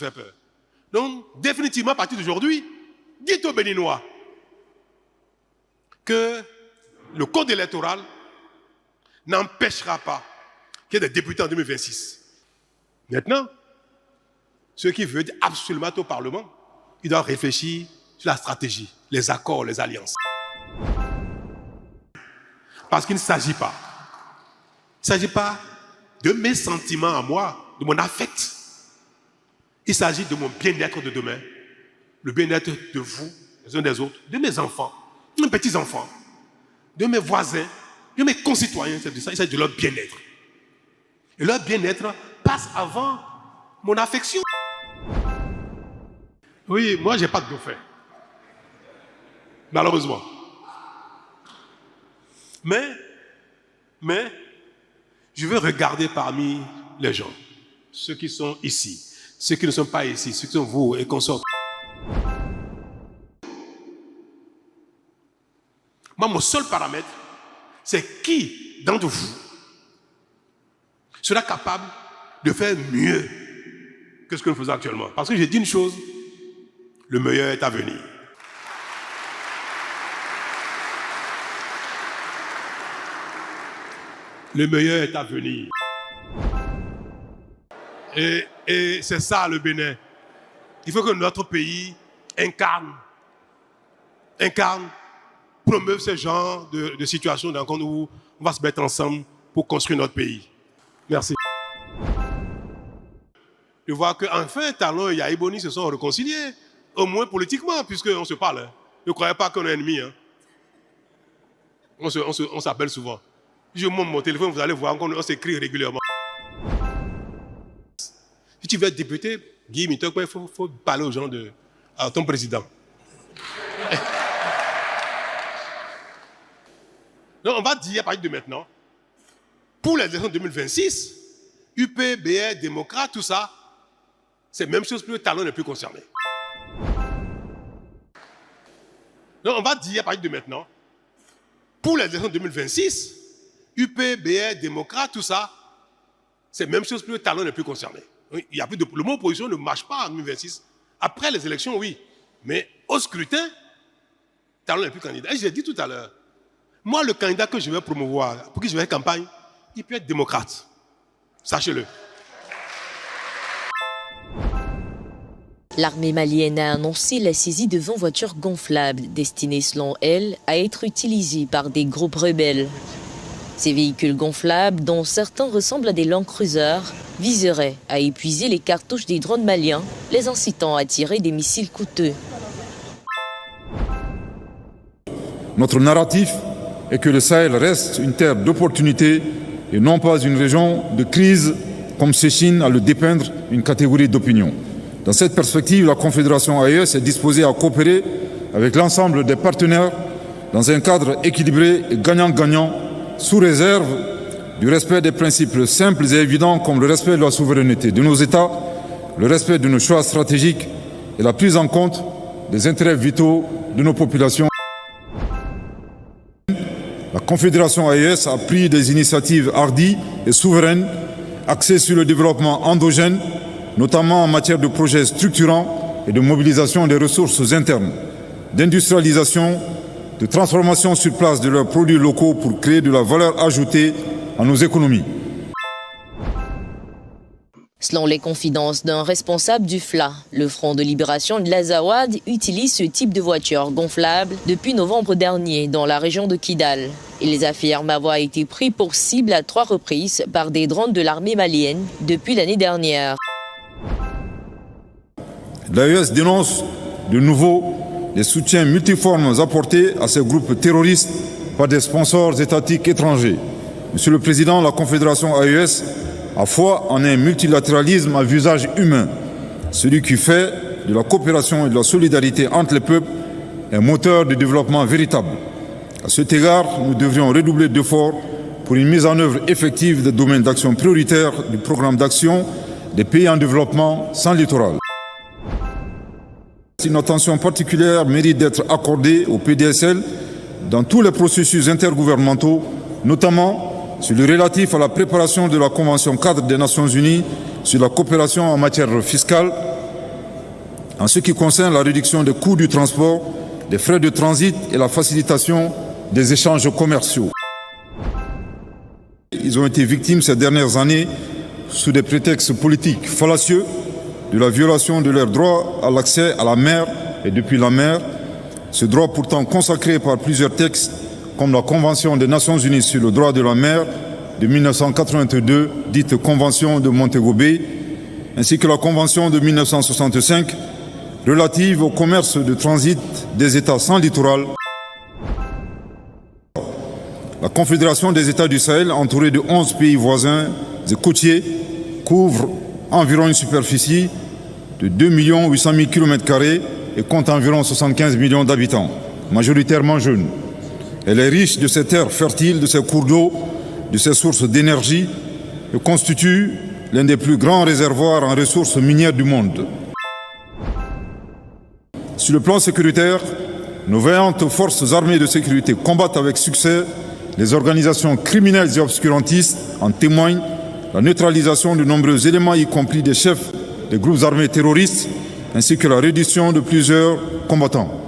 fait peur. Donc, définitivement, à partir d'aujourd'hui, dites aux Béninois que le code électoral n'empêchera pas qu'il y ait des députés en 2026. Maintenant, ceux qui veulent absolument être au Parlement, ils doivent réfléchir sur la stratégie, les accords, les alliances. Parce qu'il ne s'agit pas de mes sentiments à moi, de mon affect. Il s'agit de mon bien-être de demain, le bien-être de vous, les uns des autres, de mes enfants, de mes petits-enfants, de mes voisins, de mes concitoyens. Il s'agit de leur bien-être. Et leur bien-être passe avant mon affection. Oui, moi, je n'ai pas de dauphin. Malheureusement. Mais, je veux regarder parmi les gens, ceux qui sont ici, ceux qui ne sont pas ici, ceux qui sont vous et consorts. Moi, mon seul paramètre, c'est qui d'entre vous sera capable de faire mieux que ce que nous faisons actuellement. Parce que j'ai dit une chose, le meilleur est à venir. Le meilleur est à venir. Et c'est ça le Bénin. Il faut que notre pays incarne, promeuve ce genre de situation dans laquelle on va se mettre ensemble pour construire notre pays. Merci. Je vois qu'enfin, Talon et Yaïboni se sont réconciliés, au moins politiquement, puisqu'on se parle. Ne croyez pas qu'on est ennemis. On s'appelle souvent. Je monte mon téléphone, vous allez voir qu'on s'écrit régulièrement. Si tu veux être député, Guy Mitokwe, il faut parler aux gens à ton président. Donc on va dire à partir de maintenant, pour les élections 2026, UP, BR, démocrate, tout ça, c'est la même chose, plus le Talon n'est plus concerné. Donc on va dire à partir de maintenant, pour les élections 2026, UP, BR, démocrate, tout ça, c'est la même chose, plus le Talon n'est plus concerné. Il y a plus le mot opposition ne marche pas en 2026. Après les élections, oui. Mais au scrutin, Talon n'est plus candidat. Et j'ai dit tout à l'heure, moi, le candidat que je vais promouvoir, pour qui je vais faire campagne, il peut être démocrate. Sachez-le. L'armée malienne a annoncé la saisie de 20 voitures gonflables, destinées selon elle à être utilisées par des groupes rebelles. Ces véhicules gonflables, dont certains ressemblent à des Land Cruisers, viseraient à épuiser les cartouches des drones maliens, les incitant à tirer des missiles coûteux. Notre narratif est que le Sahel reste une terre d'opportunité et non pas une région de crise, comme s'échine à le dépeindre une catégorie d'opinion. Dans cette perspective, la Confédération AES est disposée à coopérer avec l'ensemble des partenaires dans un cadre équilibré et gagnant-gagnant, sous réserve du respect des principes simples et évidents comme le respect de la souveraineté de nos États, le respect de nos choix stratégiques et la prise en compte des intérêts vitaux de nos populations. La Confédération AES a pris des initiatives hardies et souveraines axées sur le développement endogène, notamment en matière de projets structurants et de mobilisation des ressources internes, d'industrialisation, de transformation sur place de leurs produits locaux pour créer de la valeur ajoutée à nos économies. Selon les confidences d'un responsable du FLA, le Front de libération de l'Azawad utilise ce type de voiture gonflable depuis novembre dernier dans la région de Kidal. Ils affirment avoir été pris pour cible à 3 reprises par des drones de l'armée malienne depuis l'année dernière. L'AES dénonce de nouveau les soutiens multiformes apportés à ces groupes terroristes par des sponsors étatiques étrangers. Monsieur le Président, la Confédération AES a foi en un multilatéralisme à visage humain, celui qui fait de la coopération et de la solidarité entre les peuples un moteur de développement véritable. À cet égard, nous devrions redoubler d'efforts pour une mise en œuvre effective des domaines d'action prioritaires du programme d'action des pays en développement sans littoral. Une attention particulière mérite d'être accordée au PDSL dans tous les processus intergouvernementaux, notamment sur le relatif à la préparation de la Convention cadre des Nations Unies sur la coopération en matière fiscale, en ce qui concerne la réduction des coûts du transport, des frais de transit et la facilitation des échanges commerciaux. Ils ont été victimes ces dernières années, sous des prétextes politiques fallacieux, de la violation de leur droit à l'accès à la mer et depuis la mer, ce droit pourtant consacré par plusieurs textes, comme la Convention des Nations Unies sur le droit de la mer de 1982, dite Convention de Montego Bay, ainsi que la Convention de 1965 relative au commerce de transit des États sans littoral. La Confédération des États du Sahel, entourée de 11 pays voisins et côtiers, couvre environ une superficie de 2 800 000 km² et compte environ 75 millions d'habitants, majoritairement jeunes. Elle est riche de ses terres fertiles, de ses cours d'eau, de ses sources d'énergie et constitue l'un des plus grands réservoirs en ressources minières du monde. Sur le plan sécuritaire, nos vaillantes forces armées de sécurité combattent avec succès les organisations criminelles et obscurantistes. En témoigne la neutralisation de nombreux éléments, y compris des chefs des groupes armés terroristes, ainsi que la reddition de plusieurs combattants.